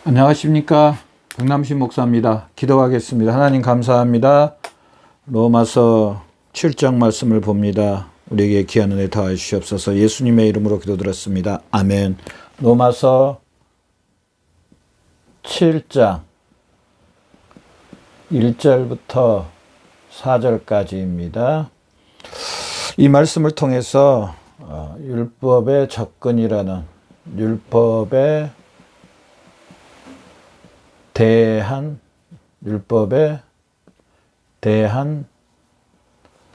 안녕하십니까. 강남신 목사입니다. 기도하겠습니다. 하나님 감사합니다. 로마서 7장 말씀을 봅니다. 우리에게 귀한 은혜 더하여 주시옵소서. 예수님의 이름으로 기도드렸습니다. 아멘. 로마서 7장 1절부터 4절까지입니다. 이 말씀을 통해서 율법의 접근이라는 율법에 대한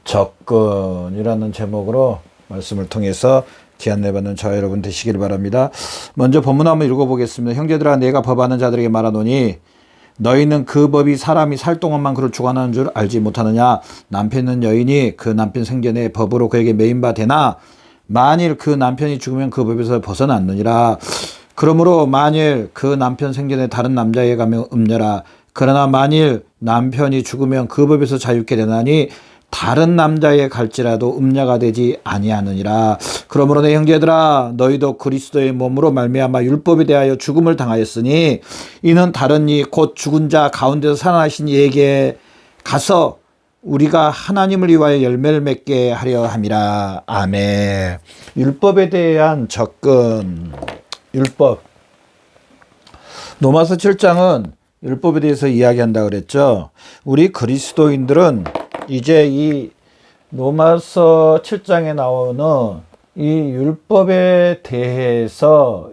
접근이라는 제목으로 말씀을 통해서 귀한 은혜 받는 저와 여러분 되시길 바랍니다. 먼저 본문 한번 읽어보겠습니다. 형제들아 내가 법하는 자들에게 말하노니 너희는 그 법이 사람이 살 동안만 그를 주관하는 줄 알지 못하느냐. 남편은 여인이 그 남편 생전에 법으로 그에게 매인 바 되나 만일 그 남편이 죽으면 그 법에서 벗어났느니라. 그러므로 만일 그 남편 생전에 다른 남자에 가면 음녀라. 그러나 만일 남편이 죽으면 그 법에서 자유케 되나니 다른 남자에 갈지라도 음녀가 되지 아니하느니라. 그러므로 내 형제들아 너희도 그리스도의 몸으로 말미암아 율법에 대하여 죽음을 당하였으니 이는 다른 이 곧 죽은 자 가운데서 살아나신 이에게 가서 우리가 하나님을 위하여 열매를 맺게 하려 함이라. 아멘. 율법에 대한 접근. 율법. 로마서 7장은 율법에 대해서 이야기한다 그랬죠. 우리 그리스도인들은 이제 이 로마서 7장에 나오는 이 율법에 대해서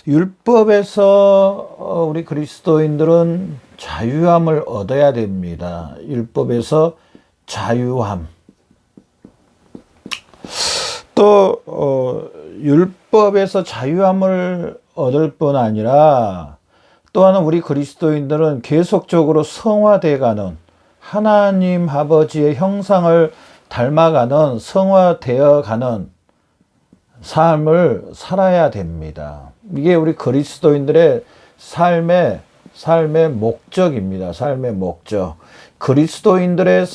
율법에서 우리 그리스도인들은 자유함을 얻어야 됩니다. 율법에서 자유함. 또 율법에서 자유함을 얻을 뿐 아니라 또한 우리 그리스도인들은 계속적으로 성화되어가는 하나님 아버지의 형상을 닮아가는 성화되어가는 삶을 살아야 됩니다. 이게 우리 그리스도인들의 삶의 목적입니다. 삶의 목적. 그리스도인들의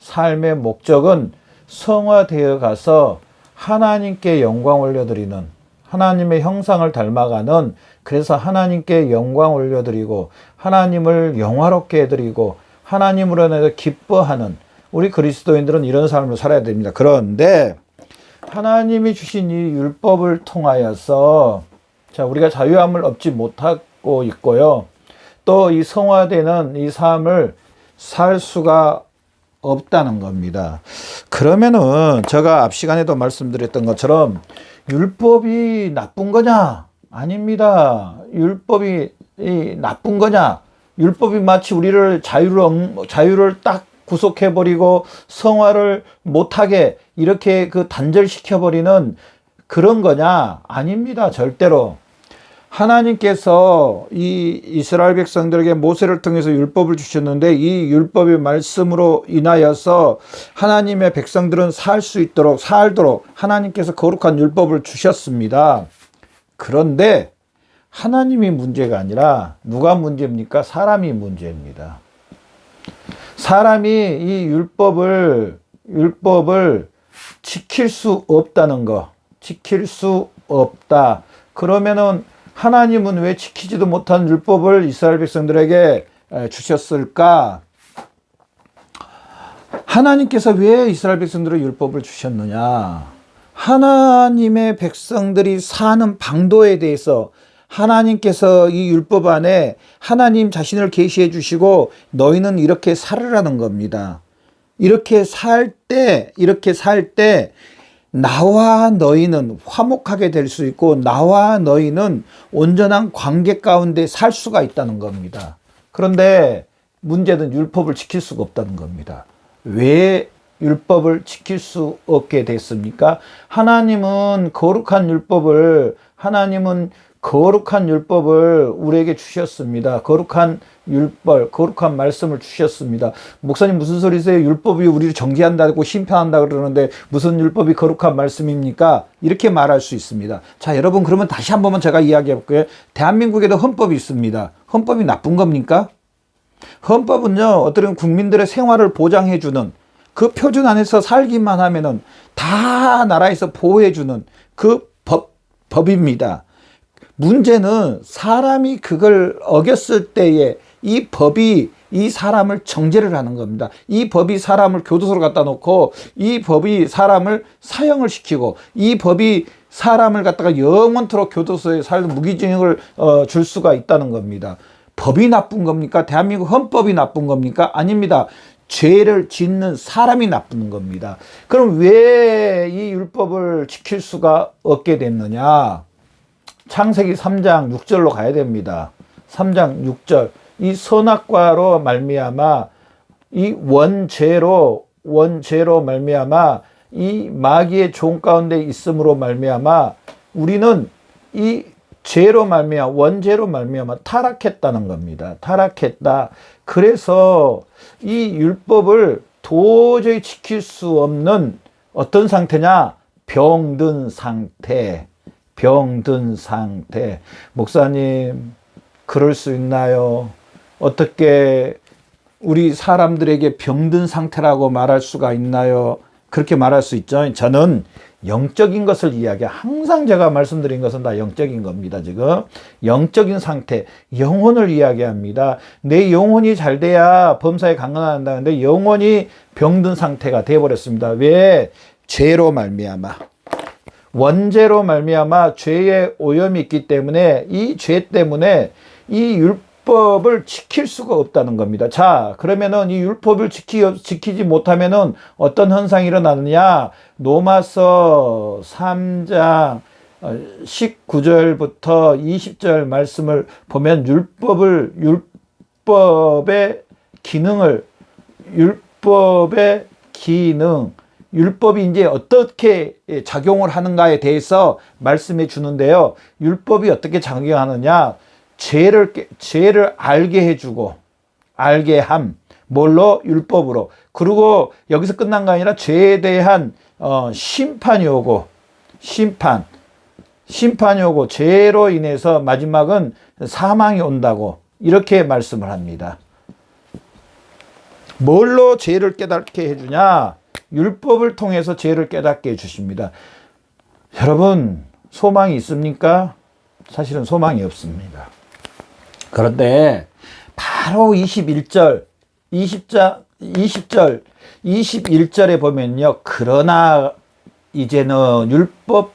삶의 목적은 성화되어 가서 하나님께 영광 올려드리는, 하나님의 형상을 닮아가는, 그래서 하나님께 영광 올려드리고 하나님을 영화롭게 해드리고 하나님으로 인해서 기뻐하는 우리 그리스도인들은 이런 삶을 살아야 됩니다. 그런데 하나님이 주신 이 율법을 통하여서 우리가 자유함을 얻지 못하고 있고요. 또 이 성화되는 이 삶을 살 수가 없다는 겁니다. 그러면은 제가 앞 시간에도 말씀드렸던 것처럼 율법이 나쁜 거냐? 아닙니다. 율법이 나쁜 거냐? 율법이 마치 우리를 자유를 딱 구속해버리고 성화를 못하게 이렇게 단절시켜버리는 그런 거냐? 아닙니다. 절대로. 하나님께서 이 이스라엘 백성들에게 모세를 통해서 율법을 주셨는데 이 율법의 말씀으로 인하여서 하나님의 백성들은 살도록 하나님께서 거룩한 율법을 주셨습니다. 그런데 하나님이 문제가 아니라 누가 문제입니까? 사람이 문제입니다. 사람이 이 율법을 지킬 수 없다는 거. 지킬 수 없다. 그러면은 하나님은 왜 지키지도 못한 율법을 이스라엘 백성들에게 주셨을까? 하나님께서 왜 이스라엘 백성들의 율법을 주셨느냐? 하나님의 백성들이 사는 방도에 대해서 하나님께서 이 율법 안에 하나님 자신을 계시해 주시고 너희는 이렇게 살으라는 겁니다. 이렇게 살 때 나와 너희는 화목하게 될 수 있고 나와 너희는 온전한 관계 가운데 살 수가 있다는 겁니다. 그런데 문제는 율법을 지킬 수가 없다는 겁니다. 왜 율법을 지킬 수 없게 됐습니까? 하나님은 거룩한 율법을 우리에게 주셨습니다. 거룩한 율법, 거룩한 말씀을 주셨습니다. 목사님 무슨 소리세요? 율법이 우리를 정죄한다고 심판한다 그러는데 무슨 율법이 거룩한 말씀입니까? 이렇게 말할 수 있습니다. 자, 여러분 그러면 다시 한 번만 제가 이야기해 볼게요. 대한민국에도 헌법이 있습니다. 헌법이 나쁜 겁니까? 헌법은요, 어떤 국민들의 생활을 보장해주는 그 표준 안에서 살기만 하면은 다 나라에서 보호해주는 그 법입니다. 문제는 사람이 그걸 어겼을 때에 이 법이 이 사람을 정죄를 하는 겁니다. 이 법이 사람을 교도소로 갖다 놓고 이 법이 사람을 사형을 시키고 이 법이 사람을 갖다가 영원토록 교도소에 살던 무기징역을 줄 수가 있다는 겁니다. 법이 나쁜 겁니까? 대한민국 헌법이 나쁜 겁니까? 아닙니다. 죄를 짓는 사람이 나쁜 겁니다. 그럼 왜 이 율법을 지킬 수가 없게 됐느냐? 창세기 3장 6절로 가야 됩니다. 3장 6절. 이 선악과로 말미암아 이 원죄로 말미암아 이 마귀의 종 가운데 있음으로 말미암아 우리는 이 죄로 말미암아 원죄로 말미암아 타락했다는 겁니다. 타락했다. 그래서 이 율법을 도저히 지킬 수 없는 어떤 상태냐? 병든 상태. 병든 상태. 목사님, 그럴 수 있나요? 어떻게 우리 사람들에게 병든 상태라고 말할 수가 있나요? 그렇게 말할 수 있죠. 저는 영적인 것을 이야기해. 항상 제가 말씀드린 것은 다 영적인 겁니다. 지금 영적인 상태, 영혼을 이야기합니다. 내 영혼이 잘 돼야 범사에 강건한다는데 영혼이 병든 상태가 되어버렸습니다. 왜? 죄로 말미암아, 원죄로 말미암아 죄의 오염이 있기 때문에 이 죄 때문에 이 율법을 지킬 수가 없다는 겁니다. 자, 그러면은 이 율법을 지키지 못하면은 어떤 현상이 일어나느냐? 로마서 3장 19절부터 20절 말씀을 보면 율법이 이제 어떻게 작용을 하는가에 대해서 말씀해 주는데요. 율법이 어떻게 작용하느냐? 죄를 알게 해주고, 알게 함. 뭘로? 율법으로. 그리고 여기서 끝난 거 아니라 죄에 대한 심판이 오고, 심판이 오고, 죄로 인해서 마지막은 사망이 온다고 이렇게 말씀을 합니다. 뭘로 죄를 깨닫게 해주냐? 율법을 통해서 죄를 깨닫게 해주십니다. 여러분, 소망이 있습니까? 사실은 소망이 없습니다. 그런데 바로 21절에 보면요. 그러나 이제는 율법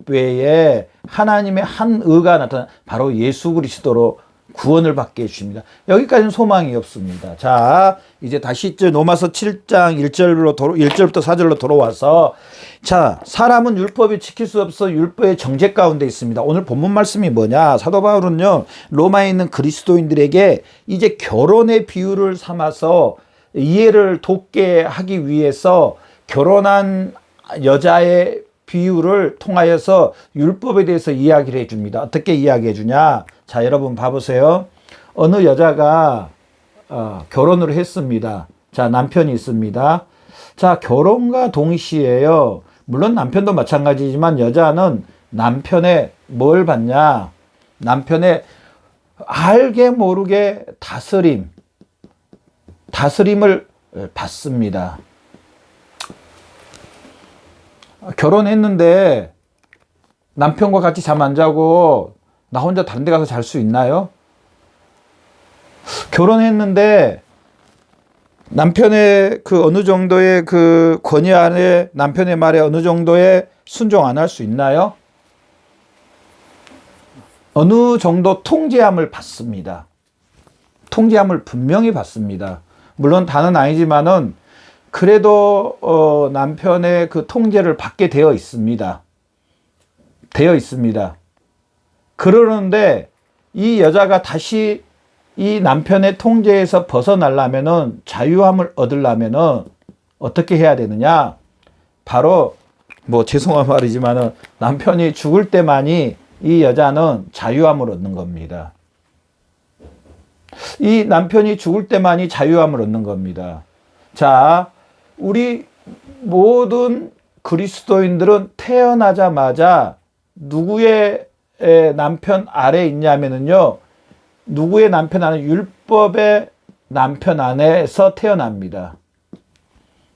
외에 하나님의 한 의가 나타나 바로 예수 그리스도로 구원을 받게 해주십니다. 여기까지는 소망이 없습니다. 자, 이제 다시 로마서 7장 1절부터 4절로 돌아와서, 자, 사람은 율법을 지킬 수 없어 율법의 정죄 가운데 있습니다. 오늘 본문 말씀이 뭐냐? 사도 바울은요, 로마에 있는 그리스도인들에게 이제 결혼의 비유를 삼아서 이해를 돕게 하기 위해서 결혼한 여자의 비유를 통하여서 율법에 대해서 이야기를 해줍니다. 어떻게 이야기해 주냐? 자, 여러분 봐보세요. 어느 여자가 결혼을 했습니다. 자, 남편이 있습니다. 자, 결혼과 동시에요. 물론 남편도 마찬가지지만 여자는 남편의 뭘 받냐? 남편의 알게 모르게 다스림을 받습니다. 결혼했는데 남편과 같이 잠 안 자고 나 혼자 다른 데 가서 잘 수 있나요? 결혼했는데 남편의 그 어느 정도의 그 권위 안에 남편의 말에 어느 정도의 순종 안 할 수 있나요? 어느 정도 통제함을 받습니다. 통제함을 분명히 받습니다. 물론 다는 아니지만은 그래도 남편의 그 통제를 받게 되어 있습니다. 그러는데 이 여자가 다시 이 남편의 통제에서 벗어나려면은, 자유함을 얻으려면은 어떻게 해야 되느냐? 바로 죄송한 말이지만은 남편이 죽을 때만이 이 여자는 자유함을 얻는 겁니다. 이 남편이 죽을 때만이 자유함을 얻는 겁니다. 자, 우리 모든 그리스도인들은 태어나자마자 누구의 남편 아래 있냐면요, 누구의 남편 안에? 율법의 남편 안에서 태어납니다.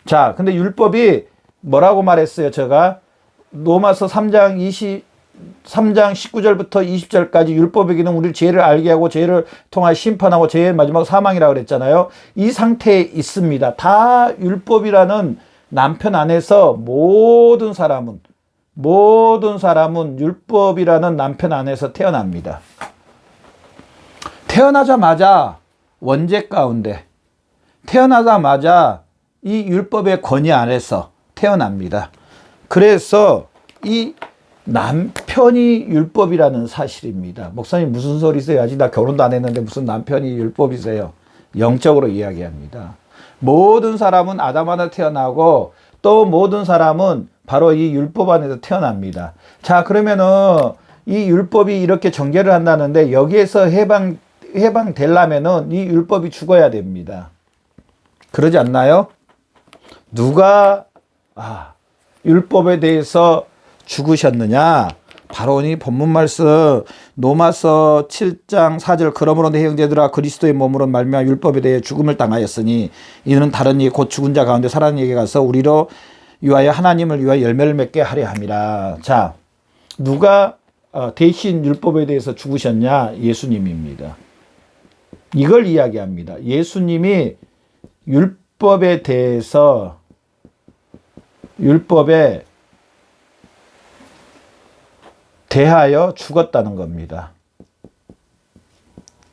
자, 근데 율법이 뭐라고 말했어요? 제가 로마서 3장 3장 19절부터 20절까지 율법의 기능 우리 죄를 알게 하고 죄를 통하여 심판하고 죄의 마지막 사망이라고 그랬잖아요. 이 상태에 있습니다. 다 율법이라는 남편 안에서 모든 사람은 율법이라는 남편 안에서 태어납니다. 태어나자마자 원죄 가운데 태어나자마자 이 율법의 권위 안에서 태어납니다. 그래서 이 남편이 율법이라는 사실입니다. 목사님 무슨 소리세요? 아직 나 결혼도 안 했는데 무슨 남편이 율법이세요? 영적으로 이야기합니다. 모든 사람은 아담 안에 태어나고 또 모든 사람은 바로 이 율법 안에서 태어납니다. 자, 그러면은 이 율법이 이렇게 정죄를 한다는데 여기에서 해방되려면은 이 율법이 죽어야 됩니다. 그러지 않나요? 누가 율법에 대해서 죽으셨느냐? 바로 이 본문 말씀 로마서 7장 4절 그러므로 내 형제들아 그리스도의 몸으로 말미암아 율법에 대해 죽음을 당하였으니 이는 다른 이 곧 죽은 자 가운데 살아난 이에게 가서 우리로 위하여 하나님을 위하여 열매를 맺게 하려 함이라. 자, 누가 대신 율법에 대해서 죽으셨냐? 예수님입니다. 이걸 이야기합니다. 예수님이 율법에 대해서 율법에 대하여 죽었다는 겁니다.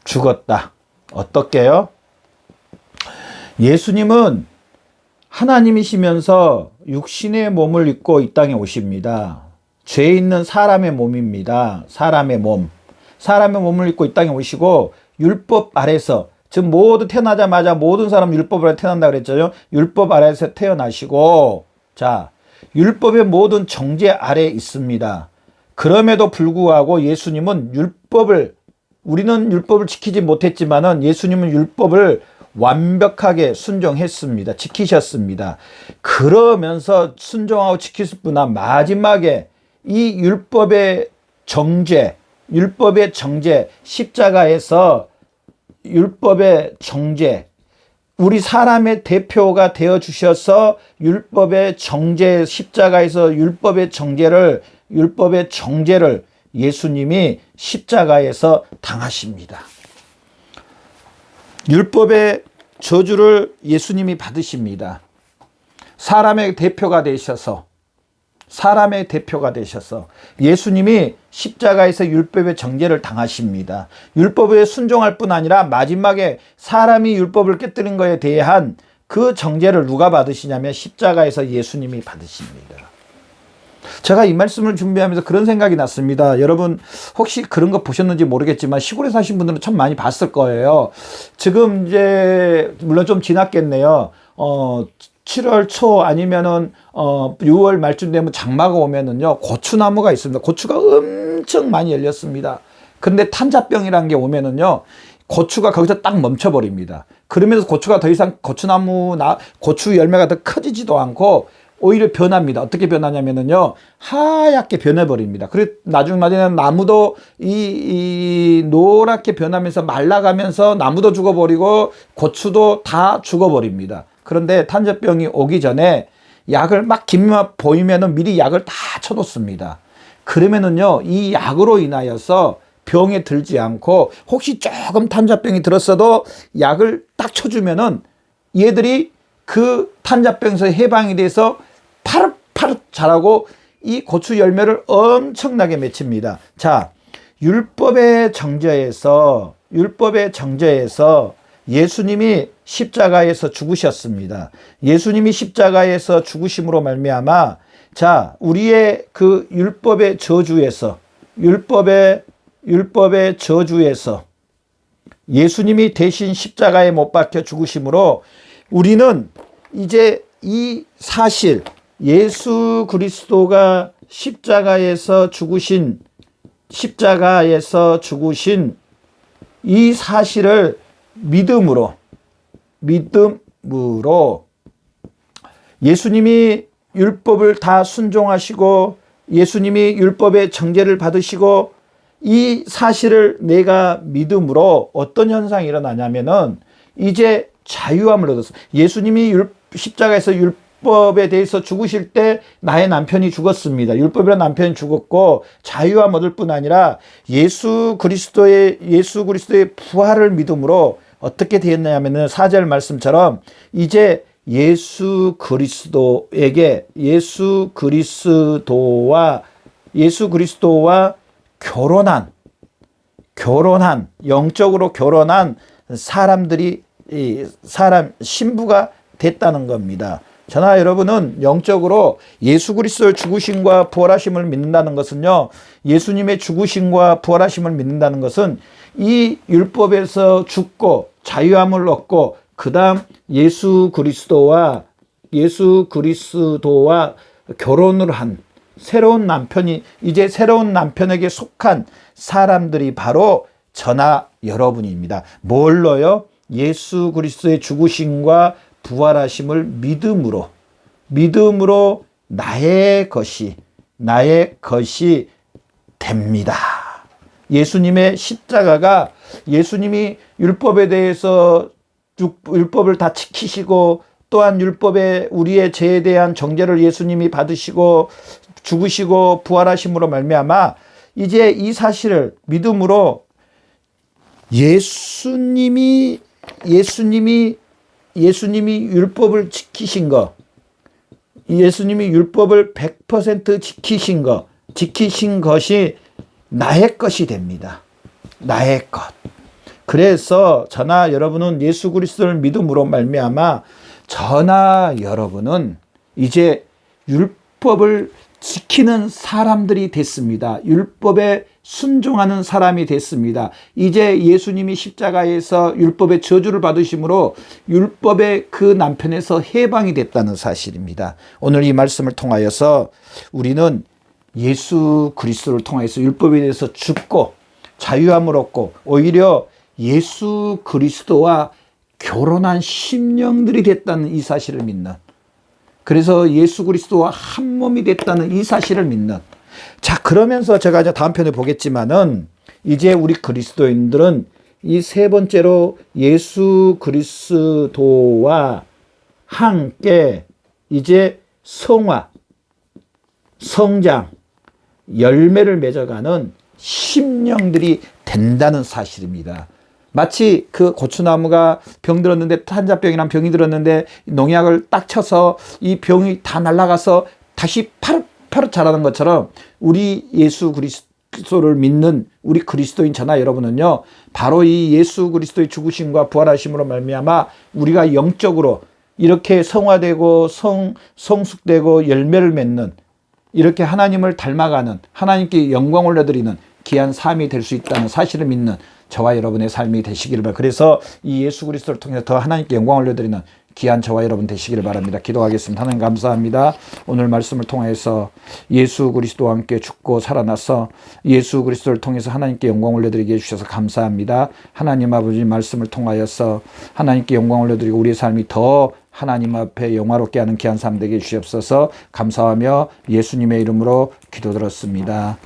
죽었다. 어떻게요? 예수님은 하나님이시면서 육신의 몸을 입고 이 땅에 오십니다. 죄 있는 사람의 몸입니다. 사람의 몸을 입고 이 땅에 오시고 율법 아래서 즉 모두 태어나자마자 모든 사람 율법 아래 태어난다 그랬죠. 율법 아래에서 태어나시고 자, 율법의 모든 정죄 아래에 있습니다. 그럼에도 불구하고 예수님은 우리는 율법을 지키지 못했지만은 예수님은 율법을 완벽하게 순종했습니다. 지키셨습니다. 그러면서 순종하고 지켰을 뿐 아니라 마지막에 이 율법의 정죄, 십자가에서 율법의 정죄, 우리 사람의 대표가 되어 주셔서 율법의 정죄, 십자가에서 율법의 정죄를 예수님이 십자가에서 당하십니다. 율법의 저주를 예수님이 받으십니다. 사람의 대표가 되셔서 예수님이 십자가에서 율법의 정죄를 당하십니다. 율법에 순종할 뿐 아니라 마지막에 사람이 율법을 깨뜨린 것에 대한 그 정죄를 누가 받으시냐면 십자가에서 예수님이 받으십니다. 제가 이 말씀을 준비하면서 그런 생각이 났습니다. 여러분 혹시 그런 거 보셨는지 모르겠지만 시골에 사신 분들은 참 많이 봤을 거예요. 지금 이제 물론 좀 지났겠네요. 7월 초 아니면은 6월 말쯤 되면 장마가 오면은요 고추나무가 있습니다. 고추가 엄청 많이 열렸습니다. 근데 탄자병이라는 게 오면은요 고추가 거기서 딱 멈춰버립니다. 그러면서 고추가 더 이상 고추 열매가 더 커지지도 않고 오히려 변합니다. 어떻게 변하냐면은요 하얗게 변해버립니다. 그리고 나중에는 나무도 이 노랗게 변하면서 말라가면서 나무도 죽어버리고 고추도 다 죽어버립니다. 그런데 탄저병이 오기 전에 약을 막 김만 보이면은 미리 약을 다 쳐놓습니다. 그러면은요 이 약으로 인하여서 병에 들지 않고 혹시 조금 탄저병이 들었어도 약을 딱 쳐주면은 얘들이 그 탄저병에서 해방이 돼서 파릇파릇 자라고 이 고추 열매를 엄청나게 맺힙니다. 자, 율법의 정죄에서 예수님이 십자가에서 죽으셨습니다. 예수님이 십자가에서 죽으심으로 말미암아 자, 우리의 그 율법의 저주에서 예수님이 대신 십자가에 못 박혀 죽으심으로 우리는 이제 이 사실 예수 그리스도가 십자가에서 죽으신 이 사실을 믿음으로 예수님이 율법을 다 순종하시고 예수님이 율법의 정죄를 받으시고 이 사실을 내가 믿음으로 어떤 현상이 일어나냐면은 이제 자유함을 얻었어. 예수님이 십자가에서 율법에 대해서 죽으실 때 나의 남편이 죽었습니다. 율법이란 남편이 죽었고 자유함 얻을 뿐 아니라 예수 그리스도의 부활을 믿음으로 어떻게 되었냐면은 4절 말씀처럼 이제 예수 그리스도와 결혼한 영적으로 결혼한 사람들이 신부가 됐다는 겁니다. 저나 여러분은 영적으로 예수 그리스도의 죽으심과 부활하심을 믿는다는 것은요, 예수님의 죽으심과 부활하심을 믿는다는 것은 이 율법에서 죽고 자유함을 얻고 그 다음 예수 그리스도와 결혼을 한 새로운 남편에게 속한 사람들이 바로 저나 여러분입니다. 뭘로요? 예수 그리스도의 죽으심과 부활하심을 믿음으로 나의 것이 됩니다. 예수님의 십자가가 예수님이 율법을 다 지키시고 또한 율법에 우리의 죄에 대한 정죄를 예수님이 받으시고 죽으시고 부활하심으로 말미암아 이제 이 사실을 믿음으로 예수님이 율법을 지키신 것, 예수님이 율법을 100% 지키신 것이 나의 것이 됩니다. 나의 것. 그래서 저나 여러분은 예수 그리스도를 믿음으로 말미암아 저나 여러분은 이제 율법을 지키는 사람들이 됐습니다. 율법에 순종하는 사람이 됐습니다. 이제 예수님이 십자가에서 율법의 저주를 받으심으로 율법의 그 남편에서 해방이 됐다는 사실입니다. 오늘 이 말씀을 통하여서 우리는 예수 그리스도를 통해서 율법에 대해서 죽고 자유함을 얻고 오히려 예수 그리스도와 결혼한 심령들이 됐다는 이 사실을 믿는, 그래서 예수 그리스도와 한 몸이 됐다는 이 사실을 믿는. 자, 그러면서 제가 이제 다음 편에 보겠지만은 이제 우리 그리스도인들은 이 세 번째로 예수 그리스도와 함께 이제 성장, 열매를 맺어가는 심령들이 된다는 사실입니다. 마치 그 고추나무가 병 들었는데, 탄자병이란 병이 들었는데 농약을 딱 쳐서 이 병이 다 날아가서 다시 파릇파릇 자라는 것처럼 우리 예수 그리스도를 믿는 우리 그리스도인 저나 여러분은요, 바로 이 예수 그리스도의 죽으심과 부활하심으로 말미암아 우리가 영적으로 이렇게 성화되고 성숙되고 열매를 맺는, 이렇게 하나님을 닮아가는, 하나님께 영광을 올려드리는 귀한 삶이 될 수 있다는 사실을 믿는 저와 여러분의 삶이 되시기를 바랍니다. 그래서 이 예수 그리스도를 통해서 더 하나님께 영광을 올려드리는 귀한 저와 여러분 되시기를 바랍니다. 기도하겠습니다. 하나님 감사합니다. 오늘 말씀을 통해서 예수 그리스도와 함께 죽고 살아나서 예수 그리스도를 통해서 하나님께 영광을 올려드리게 해주셔서 감사합니다. 하나님 아버지 말씀을 통하여서 하나님께 영광을 올려드리고 우리의 삶이 더 하나님 앞에 영화롭게 하는 귀한 삶 되게 해주시옵소서. 감사하며 예수님의 이름으로 기도드렸습니다.